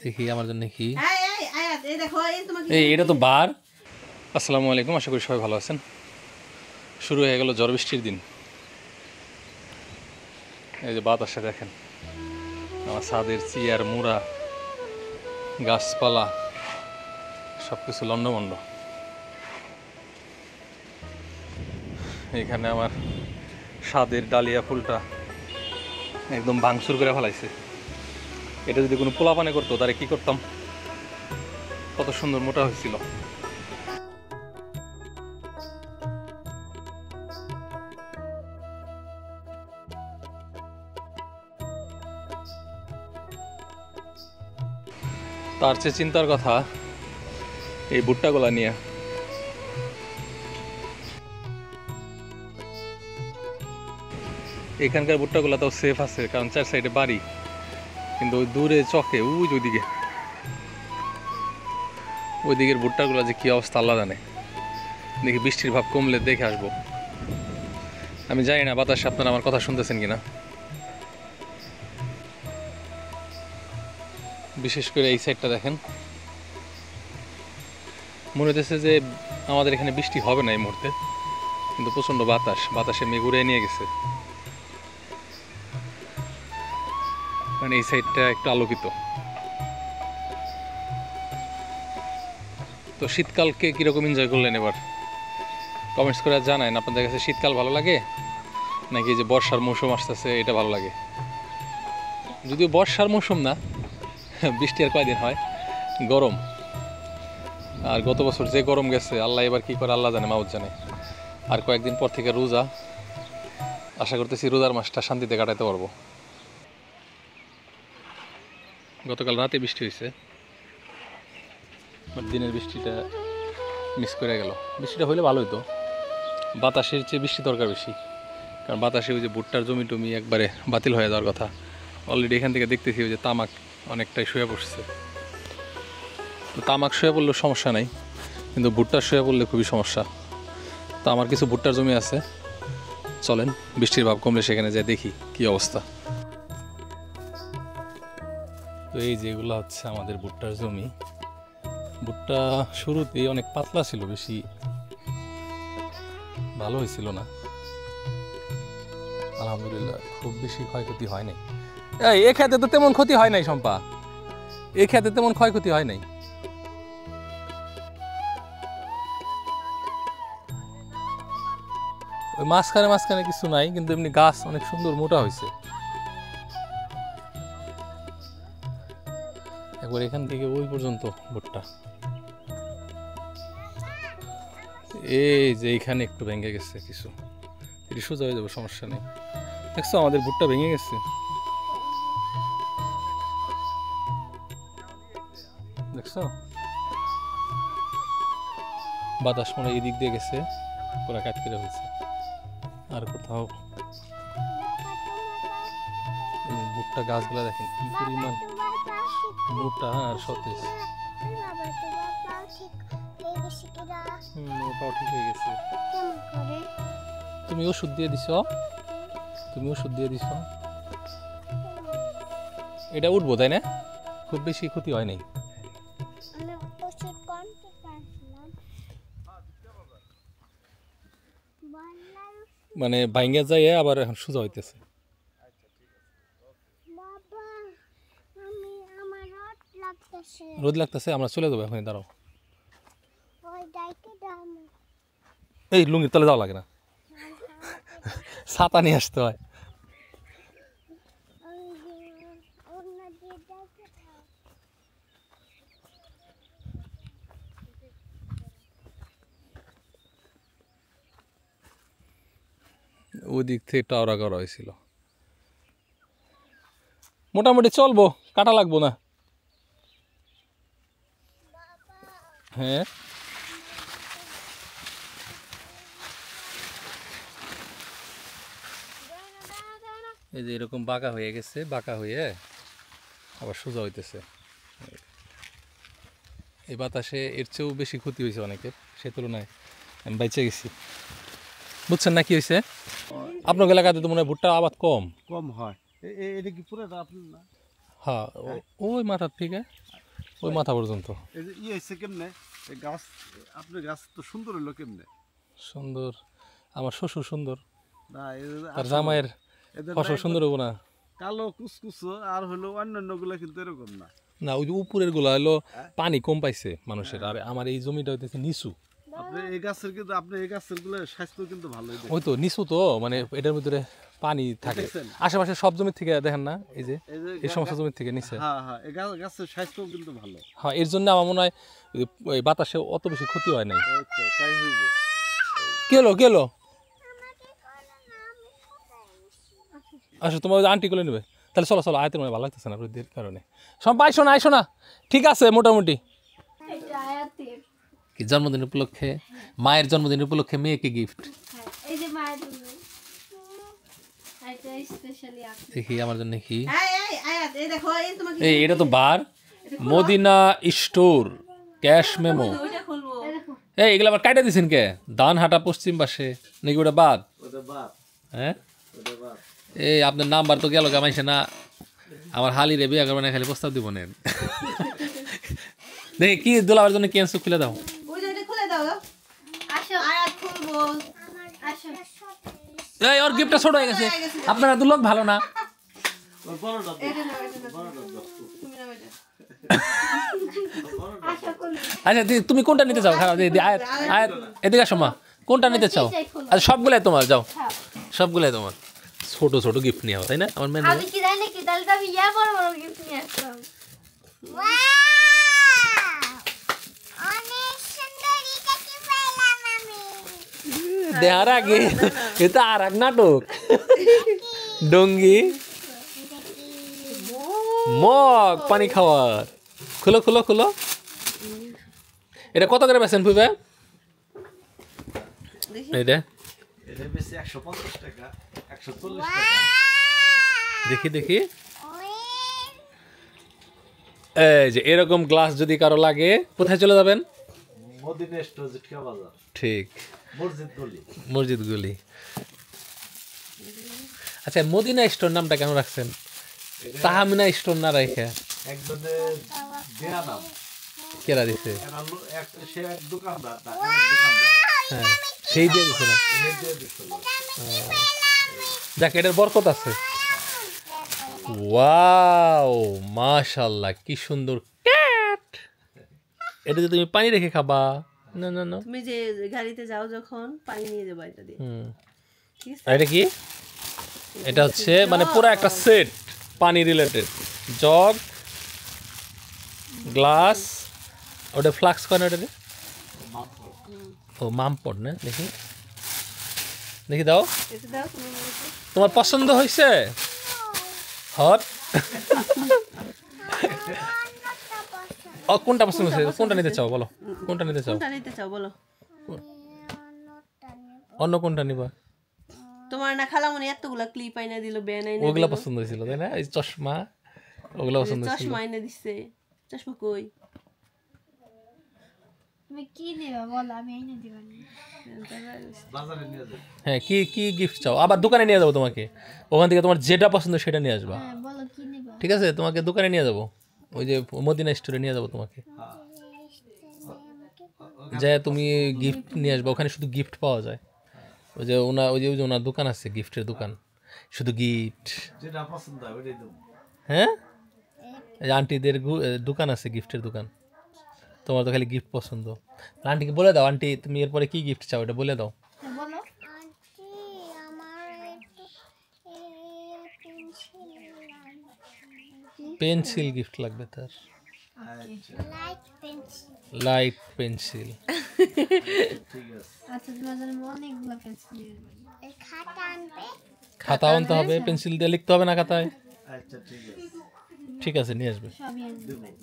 দেখি আমার জন্য কি এটা তো বার। আসসালামু আলাইকুম, আশা করি সবাই ভালো আছেন। শুরু হয়ে গেল ঝড় বৃষ্টির দিন। এই যে বাতাসে দেখেন আমার ছাদের চেয়ার মুড়া গাছপালা সব কিছু লন্ডভন্ড। এখানে আমার ছাদের ডালিয়া ফুলটা একদম ভাঙচুর করে ফেলাইছে। এটা যদি কোনো পোলাপানে করতো তাহলে কি করতাম, কত সুন্দর মোটা হয়েছিল। তার চেয়ে চিন্তার কথা এই ভুট্টাগুলা নিয়ে। এখানকার ভুট্টাগুলা তাও সেফ আছে, কারণ চার সাইডে বাড়ি, কিন্তু ওই দূরে চকে ওইদিকের ভুট্টাগুলা যে কি অবস্থা আল্লাহ জানে। দেখি বৃষ্টির ভাব কমলে দেখে আসবো। আমি জানি না বাতাসে আপনারা আমার কথা শুনতেছেন কিনা। বিশেষ করে এই সাইডটা দেখেন, মনে হচ্ছে যে আমাদের এখানে বৃষ্টি হবে না এই মুহূর্তে, কিন্তু প্রচণ্ড বাতাসে মেঘ উড়ে নিয়ে গেছে। মানে এই সাইডটা একটু আলোকিত। তো শীতকালকে কীরকম এনজয় করলেন এবার কমেন্টস করে জানান। আপনাদের কাছে শীতকাল ভালো লাগে নাকি যে বর্ষার মৌসুম আসতেছে এটা ভালো লাগে? যদিও বর্ষার মৌসুম না, বৃষ্টি আর কয়দিন হয়, গরম। আর গত বছর যে গরম গেছে, আল্লাহ এবার কি করে আল্লাহ জানে, মাউত জানে। আর কয়েকদিন পর থেকে রোজা, আশা করতেছি রোজার মাসটা শান্তিতে কাটাতে পারবো। গতকাল রাতে বৃষ্টি হয়েছে, বাট দিনের বৃষ্টিটা মিস করে গেল। বৃষ্টিটা হলে ভালো হতো, বাতাসের চেয়ে বৃষ্টি দরকার বেশি, কারণ বাতাসে ওই যে ভুট্টার জমি টমি একবারে বাতিল হয়ে যাওয়ার কথা। অলরেডি এখান থেকে দেখতেছি ওই যে তামাক অনেকটাই শুয়ে পড়ছে। তো তামাক শুয়ে পড়লেও সমস্যা নাই, কিন্তু ভুট্টার শুয়ে পড়লে খুবই সমস্যা। তো আমার কিছু ভুট্টার জমি আছে, চলেন বৃষ্টির ভাব কমলে সেখানে যাই দেখি কি অবস্থা। তো এই যে এগুলো হচ্ছে আমাদের ভুট্টার জমি। ভুট্টা শুরুতেই অনেক পাতলা ছিল, বেশি ভালো হয়েছিল না। আলহামদুলিল্লাহ খুব বেশি ক্ষয়ক্ষতি হয় নাই। এই খেতে তো তেমন ক্ষতি হয় নাই শম্পা, এই খেতে তেমন ক্ষয়ক্ষতি হয় নাই। ওই মাঝখানে কিছু নাই, কিন্তু এমনি গাছ অনেক সুন্দর মোটা হয়েছে। একবার এখান থেকে ওই পর্যন্ত ভুট্টা। এই যে এইখানে একটু ভেঙে গেছে কিছু, এটি সোজা হয়ে যাবে, সমস্যা নেই। দেখছো আমাদের ভুট্টা ভেঙে গেছে, দেখছো বাতাস মনে এদিক দিয়ে গেছে, পুরা কাট করে হয়েছে। আর কোথাও ভুট্টা গাছগুলা দেখেন কি পরিমাণ মোটা আর সতেজ। ওটাও ঠিক হয়ে গেছে। তুমি ওষুধ দিয়ে দিছ, এটা উঠবো তাই না? খুব বেশি ক্ষতি হয় নাই। মানে ভাঙ্গা যায় আবার এখন সোজা হইতেছে। রোদ লাগতেছে, আমরা চলে যাবো এখন, দাঁড়াও। এই লুঙ্গির তলে যাওয়া লাগে না, ছাতা নিয়ে আসতে হয়। ওই দিক থেকে টাওরা করা হয়েছিল। মোটামুটি চলবো, কাটা লাগবো না। হ্যাঁ এই যে এরকম বাঁকা হয়ে গেছে, বাঁকা হয়ে আবার সোজা হইতেছে। এই বাতাসে এর চেয়েও বেশি ক্ষতি হয়েছে অনেকের, সে তুলনায় আমি বেঁচে গেছি। বুঝছেন না কি হয়েছে? আপনার এলাকাতে তো মনে হয় ভুট্টা আবাদ কম কম হয়। এটা কি পুরো হ্যাঁ ওই মাথার থেকে ওই মাথা পর্যন্ত। এই যে হয়েছে কেমনে এই গাছ, আপনার গাছ তো সুন্দর হইলো কেমনে? সুন্দর, আমার শ্বশুর সুন্দর, না এই যে তার জামাইয়ের এদের না ফসল একবার সুন্দর হবো না? কালো কুচকুচো আর হলো অন্যান্য গুলা কিন্তু এরকম না। না ওই যে উপরের গুলা হলো পানি কম পাইছে মানুষের, আর আমার এই জমিটা হইতেছে নিচু। আপনি এই গাছের কিন্তু আপনি এই গাছের গুলো স্বাস্থ্য কিন্তু ভালোই দেখেন। ওই তো নিচু তো, মানে এটার ভিতরে পানি থাকে। দেখছেন? আশেপাশে সব জমির থেকে দেখেন না, এই যে এই যে এই সমস্ত জমির থেকে নিচে। হ্যাঁ হ্যাঁ এই গাছের স্বাস্থ্য কিন্তু ভালো। হ্যাঁ এর জন্য আমার মনে হয় ওই বাতাসে অত বেশি ক্ষতি হয় নাই। আচ্ছা তাই হইব। কেলো কেলো আচ্ছা তোমার ওই যে আন্টি কোলে নেবে, তাহলে চলো চলো, আয়তের মানে ভালো লাগতেছে না বৃদ্ধির কারণে। সব আইসো না আইসো না, ঠিক আছে মোটামুটি। কি জন্মদিন উপলক্ষে, মায়ের জন্মদিন উপলক্ষে মেয়েকে গিফট। এই যে মায়ের জন্য এটা স্পেশালি আপনি দেখি আমার জন্য কি। এই আয়াত এই দেখো এই তোমাকে এই এটা তো বার মদিনা স্টোর ক্যাশ মেমো। ওইটা খুলবো। এই এগুলো আবার কাটা দিছেন কে? দানহাটা পশ্চিম পাশে নাকি ওটা বাদ? ওটা বাদ, হ্যাঁ ওটা বাদ। এই আপনার নাম্বার তো গেল কামাইছে না, আমার হালি রে বিয়া করবে না, খালি প্রস্তাব দিব নেন। দেখি কি দোলাবার জন্য কি আনছো, খুলে দাও। ওই যে ওইটা খুলে দাও। আসো আয়াত খুলবো। আসো এই ওর গিফটটা ছোট হয়ে গেছে, আপনারা তো লোক ভালো না। ওই বড়টা দাও, এটা নাও এটা নাও। বড়টা দাও। তুমি নাও এটা। আসো কোন আচ্ছা তুমি কোনটা নিতে চাও? খারাপ আয়াত আয়াত এদিকে আসো মা, কোনটা নিতে চাও? আচ্ছা সবগুলাই তোমার, যাও সবগুলাই তোমার। ছোট ছোট গিফট নিয়ে তাই না আমার মেয়ে? আমি কি জানি নাকি, তাহলে তো আমি ইয়া বড় বড় গিফট নিয়ে আসতাম। দেহার আগে এটা আর এক নাটক। ডঙ্গি মগ পানি খাওয়ার। খুলো খুলো খুলো, এটা কত করে বেছেন পুইবে? এইটা এটা বেশি 150 টাকা, 140 টাকা। দেখি দেখি, এই যে এরকম গ্লাস যদি কারো লাগে কোথায় চলে যাবেন? মদিনা স্টোর জিটকা বাজার, ঠিক মসজিদ গলি। মসজিদ গুলি। আচ্ছা মদিনা স্টোর নামটা কেন রাখছেন? তাহমিনা স্টোর না রেখে একজনে দেয়া নাম, কেরা দিছে? সে এক দোকানদার, দোকানদার হ্যাঁ সেই দিয়ে দিছে না। সে দিয়ে দিছিল। যাক এটার বরকত আছে। ওয়াও মাশাআল্লাহ কি সুন্দর ক্যাট। এটা যে তুমি পানি রেখে খাবা, না না না। তুমি যে গাড়িতে যাও যখন পানি নিয়ে যাবো এটা দিয়ে। ঠিক আছে? আর এটা কি? এটা হচ্ছে মানে পুরো একটা সেট পানি রিলেটেড, জগ গ্লাস, ওটা ফ্লাক্স করে ওটাতে। ও মামপট না, দেখি দেখি দাও। এটা দাও তুমি বলছো। তোমার পছন্দ হয়েছে? হট ও কোনটা পছন্দ হয়েছে? কোনটা নিতে চাও বলো, কোনটা নিতে চাও? কোনটা নিতে চাও বলো। অন্য কোনটা নিবা? তোমার না খালামণি এতগুলা ক্লিপ আইনা দিল, ব্যান আইনা দিল, ওগুলা পছন্দ হয়েছিল তাই না? এই চশমা ওগুলা পছন্দ হয়েছিল। চশমা আইনা দিচ্ছে। চশমা কই? তুমি কি নেবা বলো, আমি এনে দিবানি। বাজারে নিয়ে যাও। হ্যাঁ কি কি গিফট চাও? আবার দোকানে নিয়ে যাবো তোমাকে, ওখান থেকে তোমার যেটা পছন্দ সেটা নিয়ে আসবা। হ্যাঁ বলো কি নেবা। ঠিক আছে তোমাকে দোকানে নিয়ে যাবো, ওই যে মদিনা স্টোরে নিয়ে যাবো তোমাকে। যে তুমি গিফট নিয়ে আসবা, ওখানে শুধু গিফট পাওয়া যায়। ওই যে ওনার দোকান আছে, গিফটের দোকান, শুধু গিফট। যেটা পছন্দ হয় ওইটাই দেবো। হ্যাঁ এই আন্টিদের দোকান আছে, গিফটের দোকান। তোমার তো খালি গিফট পছন্দ। আন্টিকে বলে দাও, আন্টি তুমি এরপরে কি গিফট চাও এটা বলে দাও। হ্যাঁ, বলো। পেন্সিল গিফট লাগবে তার, লাইট পেন্সিল। ঠিক আছে। আচ্ছা তোমার জন্য অনেকগুলো পেন্সিল নিয়ে আসবো। খাতা আনতে হবে, পেন্সিল দিয়ে লিখতে হবে না খাতায়। আচ্ছা ঠিক আছে। ঠিক আছে নিয়ে আসবে। সবই এনে দিবেন।